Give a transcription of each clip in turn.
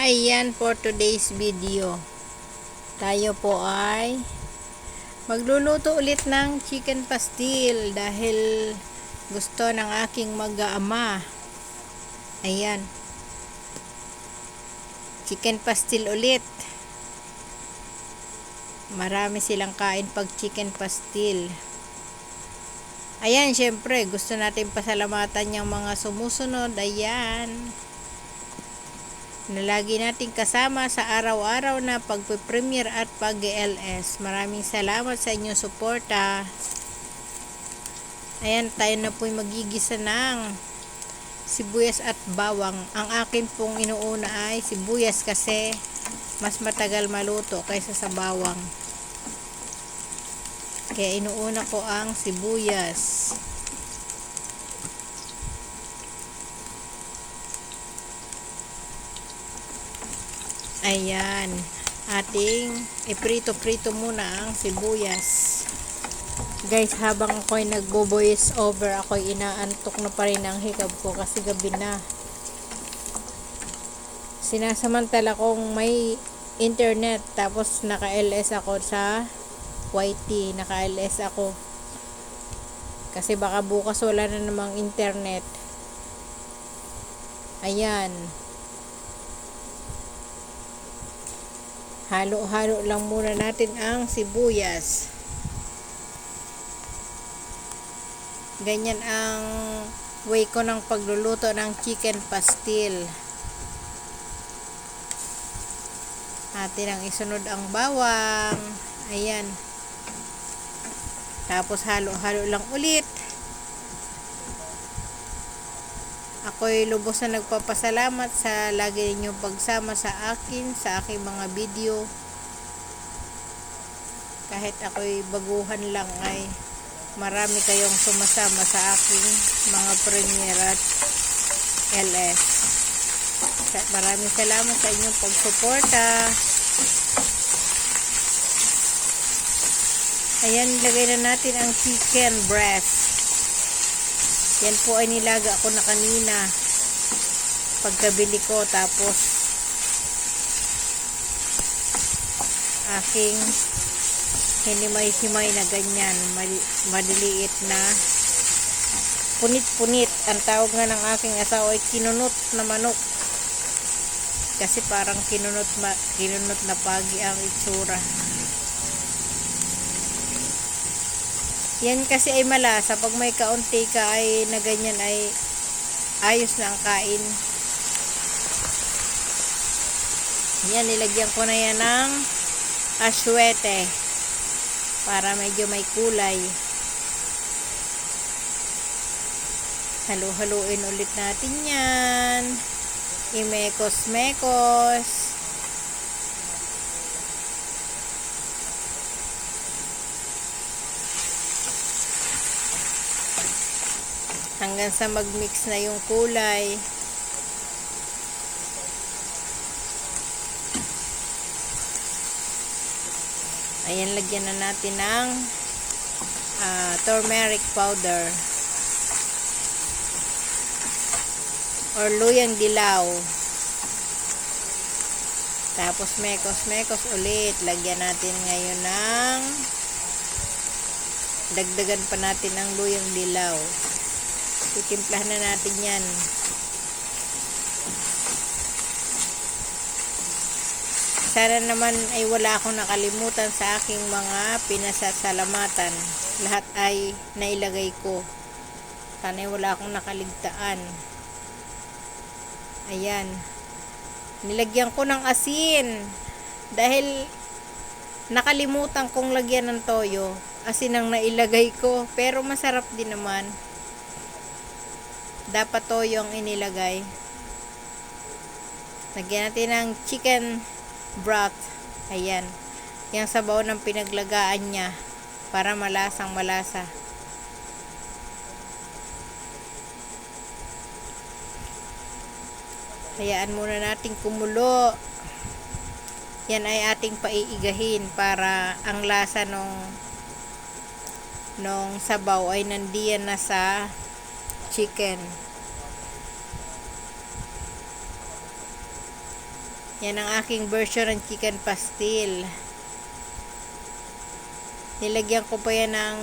Ayan for today's video. Tayo po ay magluluto ulit ng chicken pastil dahil gusto ng aking mag-aama. Ayan. Chicken pastil ulit. Marami silang kain pag chicken pastil. Ayan, syempre gusto natin pasalamatan yung mga sumusunod. Ayan. Na lagi nating kasama sa araw-araw na pagpe-premiere at pag-LS. Maraming salamat sa inyong suporta. Ayan, tayo na po'y magigisa ng sibuyas at bawang. Ang akin pong inuuna ay sibuyas kasi mas matagal maluto kaysa sa bawang. Kaya inuuna ko ang sibuyas. Ayan, ating iprito-prito muna ang sibuyas. Guys, habang ako'y nagbo-voice over, ako'y inaantok na pa rin ang hikab ko kasi gabi na. Sinasamantala kong may internet, tapos naka-LS ako sa YT, naka-LS ako. Kasi baka bukas wala na namang internet. Ayan. Halo-halo lang muna natin ang sibuyas. Ganyan ang way ko ng pagluluto ng chicken pastil. Atin ang isunod ang bawang. Ayan. Tapos halo-halo lang ulit. Ako'y lubos na nagpapasalamat sa lagi ninyong pagsama sa akin, sa aking mga video. Kahit ako'y baguhan lang ay marami kayong sumasama sa aking mga premiere at LS. Maraming salamat sa inyong pagsuporta. Ayan, ilagay na natin ang chicken breast. Yan po ay nilaga ko na kanina pagkabili ko, tapos aking hinimay-himay na ganyan, maliliit na punit-punit. Ang tawag nga ng aking asawa ay kinunot na manok kasi parang kinunot na pagi ang itsura. Yan kasi ay malasa. Pag may kaunti ka ay na ganyan ay ayos na ang kain. Yan, nilagyan ko na yan ng aswete para medyo may kulay. Halo-haluin ulit natin yan. Imekos-mekos. Hanggang sa mag-mix na yung kulay. Ayan, lagyan na natin ng turmeric powder or luyang dilaw. Tapos mekos-mekos ulit. Lagyan natin ngayon ng dagdagan pa natin ang luyang dilaw. Titimplahan na natin yan. Sana naman ay wala akong nakalimutan sa aking mga pinasasalamatan. Lahat ay nailagay ko. Sana ay wala akong nakaligtaan. Ayan. Nilagyan ko ng asin. Dahil nakalimutan kong lagyan ng toyo. Asin ang nailagay ko. Pero masarap din naman. Dapat toyo ang inilagay. Lagyan natin ng chicken broth. Ayan. Yung sabaw ng pinaglagaan niya para malasang malasa. Hayaan muna nating kumulo. Yan ay ating paiigahin para ang lasa nung sabaw ay nandiyan na sa chicken. Yan ang aking version ng chicken pastil. Nilagyan ko pa yan ng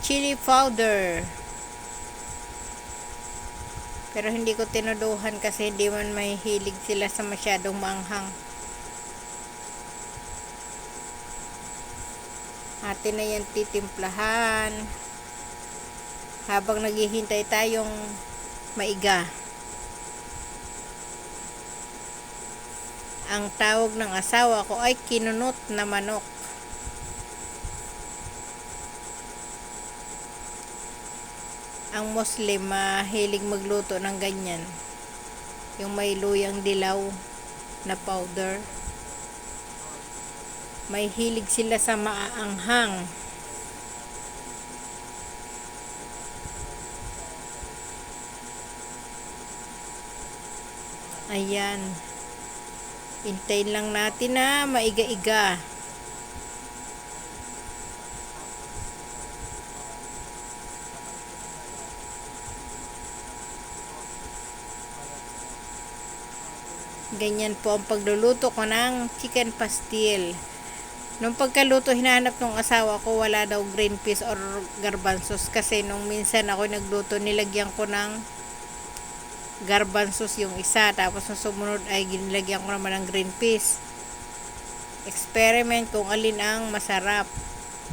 chili powder. Pero hindi ko tinuduhan kasi hindi man may hilig sila sa masyadong maanghang. Atin na yan titimplahan habang naghihintay tayong maiga. Ang tawag ng asawa ko ay kinunot na manok. Ang Muslim mahilig magluto ng ganyan. Yung may luyang dilaw na powder. May hilig sila sa maaanghang. Ayan. Hintayin lang natin na maiga-iga. Ganyan po ang pagluluto ko ng chicken pastil. Nung pagkaluto, hinahanap ng asawa ko, wala daw green peas or garbanzos. Kasi nung minsan ako nagluto, nilagyan ko ng garbanzos yung isa. Tapos nung sumunod ay ginilagyan ko naman ng green peas. Experiment kung alin ang masarap.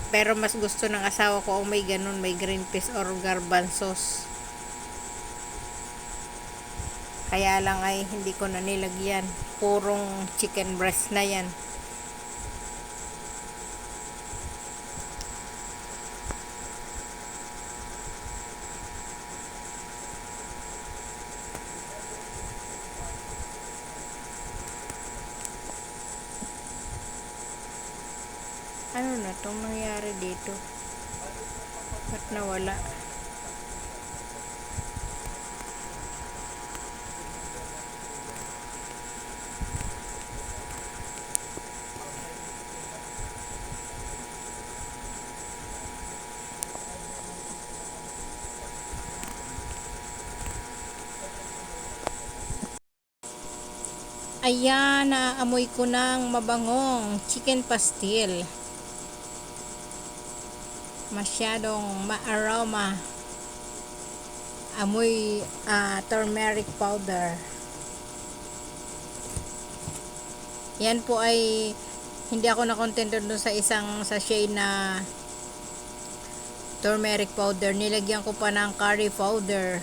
Pero mas gusto ng asawa ko ang may ganun, may green peas or garbanzos. Kaya lang ay hindi ko na nilagyan. Purong chicken breast na yan. Ano na itong nangyari dito? Ba't nawala? Ayan, naaamoy ko ng mabangong chicken pastil. Masyadong ma-aroma. Amoy turmeric powder. Yan po ay hindi ako nakontento doon sa isang sachet na turmeric powder. Nilagyan ko pa ng curry powder.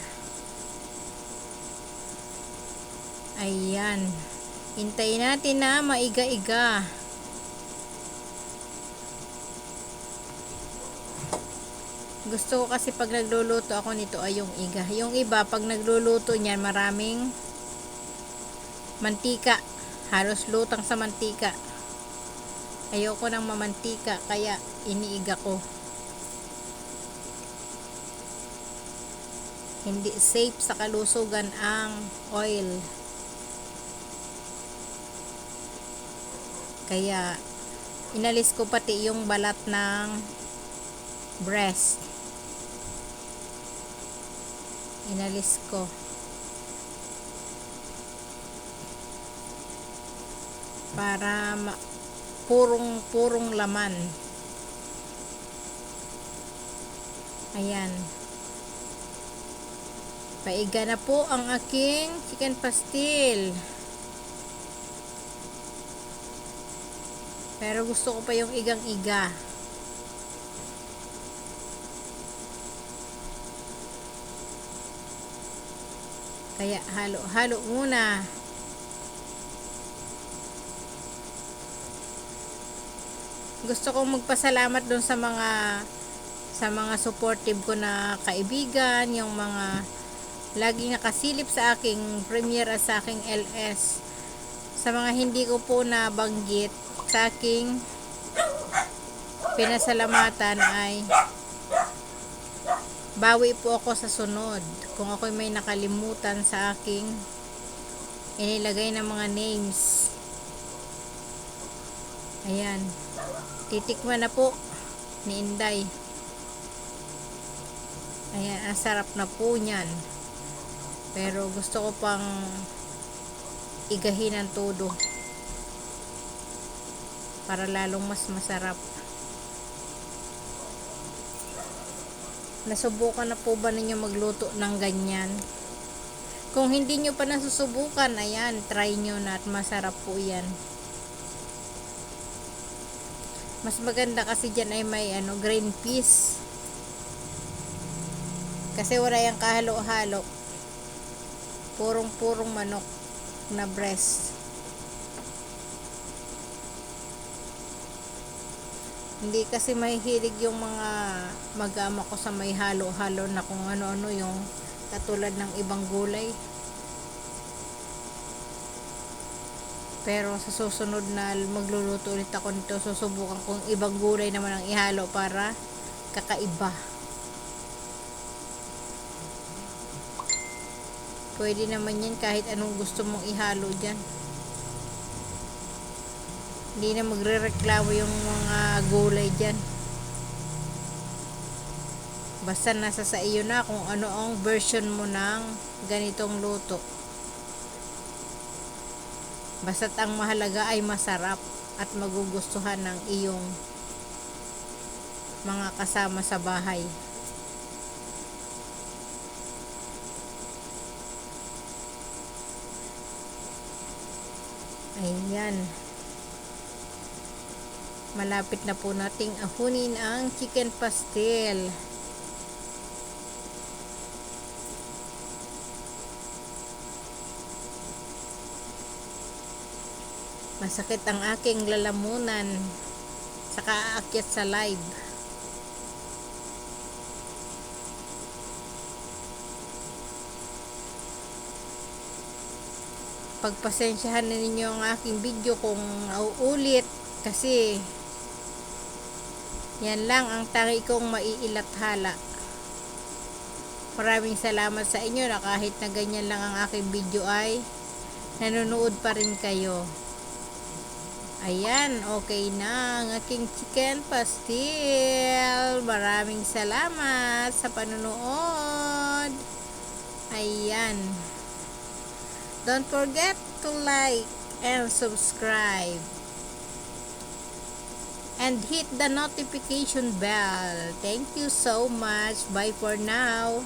Ayan. Hintayin natin na maiga-iga. Gusto ko kasi pag nagluluto ako nito ay yung iga. Yung iba pag nagluluto niyan maraming mantika. Halos lutang sa mantika. Ayoko ng mamantika kaya iniiga ko. Hindi safe sa kalusugan ang oil. Kaya inalis ko pati yung balat ng breast. Inalis ko. Para purong laman. Ayan. Paiga na po ang aking chicken pastil. Pero gusto ko pa yung igang-iga. Kaya halo-halo muna. Gusto kong magpasalamat doon sa mga supportive ko na kaibigan, yung mga laging nakasilip sa aking premiere at sa aking LS. Sa mga hindi ko po nabanggit sa aking pinasalamatan ay bawi po ako sa sunod kung ako'y may nakalimutan sa aking inilagay ng mga names. Ayan, titikman na po ni Inday. Ayan, ang sarap na po niyan, pero gusto ko pang igahin ang todo. para lalong mas masarap. Nasubukan na po ba ninyo magluto ng ganyan? Kung hindi nyo pa nasusubukan, ayan, try nyo na at masarap po yan. Mas maganda kasi dyan ay may green peas. Kasi wala yung kahalo-halo. Purong manok na breast. Hindi kasi mahihilig yung mga mag-ama ko sa may halo-halo na kung ano-ano yung katulad ng ibang gulay. Pero sa susunod na magluluto ulit ako nito, susubukan kung ibang gulay naman ang ihalo para kakaiba. Pwede naman yan kahit anong gusto mong ihalo dyan. Hindi na magrereklamo yung mga gulay dyan. Basta nasa sa iyo na kung ano ang version mo ng ganitong luto. Basta't ang mahalaga ay masarap at magugustuhan ng iyong mga kasama sa bahay. Ayan. Malapit na po nating ahunin ang chicken pastel. Masakit ang aking lalamunan saka aakyat sa live. Pagpasensyahan na ninyo ang aking video kung nauulit kasi yan lang ang tangi kong maiilathala. Maraming salamat sa inyo na kahit na ganyan lang ang aking video ay nanonood pa rin kayo. Ayan, okay na ang aking chicken pastel. Maraming salamat sa panonood. Ayan. Don't forget to like and subscribe. And hit the notification bell. Thank you so much. Bye for now.